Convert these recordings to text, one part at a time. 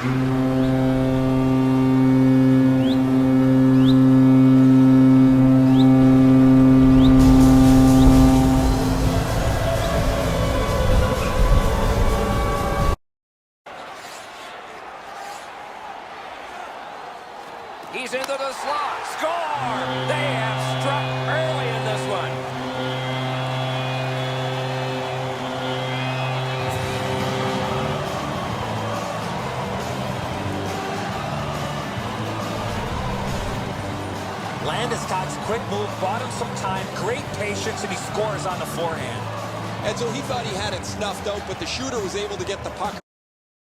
He's into the slot. Score! They have struck early in this one. Landeskog's quick move bought him some time, great patience, and he scores on the forehand. And so he thought he had it snuffed out, but the shooter was able to get the puck.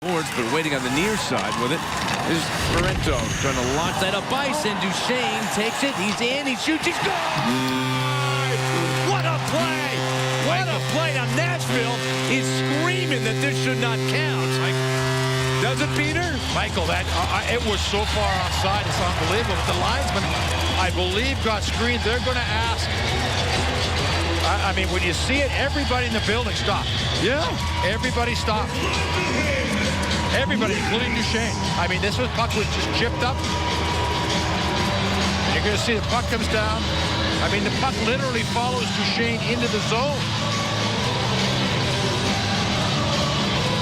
Boards, but waiting on the near side with it is Ferrento trying to launch that up ice, and Duchesne takes it. He's in, he shoots, he scores! What a play! What a play! Now Nashville is screaming that this should not count. Does it, Peter? Michael, that it was so far offside, it's unbelievable. The linesman, I believe, got screened. They're going to ask. I mean, when you see it, everybody in the building stopped. Yeah. Everybody stopped. Everybody, including Duchesne. I mean, this puck was just chipped up. You're going to see the puck comes down. I mean, the puck literally follows Duchesne into the zone.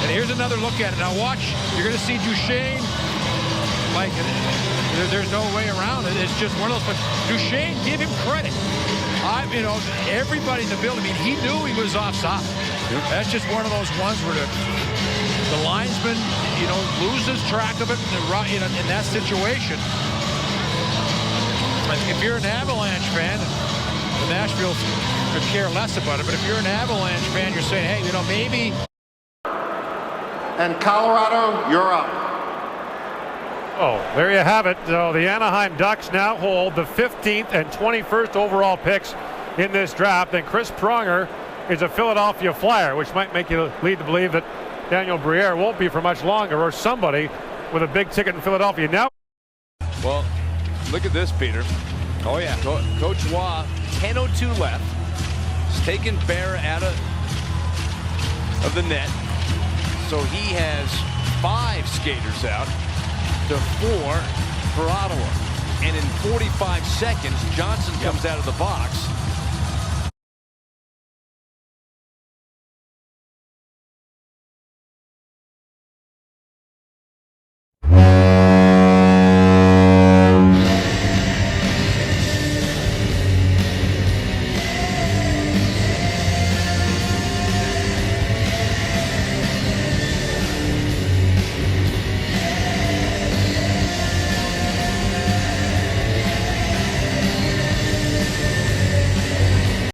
And here's another look at it. Now watch, you're going to see Duchesne. Like, there's no way around it. It's just one of those. But Duchesne, give him credit. You know, everybody in the building, I mean, he knew he was offside. Yep. That's just one of those ones where the linesman, you know, loses track of it in that situation. If you're an Avalanche fan, the Nashville could care less about it, but if you're an Avalanche fan, you're saying, hey, you know, maybe. And Colorado, you're up. Oh, there you have it. So the Anaheim Ducks now hold the 15th and 21st overall picks in this draft. And Chris Pronger is a Philadelphia Flyer, which might make you lead to believe that Daniel Briere won't be for much longer, or somebody with a big ticket in Philadelphia. Now, Well, look at this, Peter. Oh, yeah. Coach Waugh, 10:02 left. He's taken Bear out of the net. So he has 5 skaters out to 4 for Ottawa. And in 45 seconds, Johnson comes out of the box.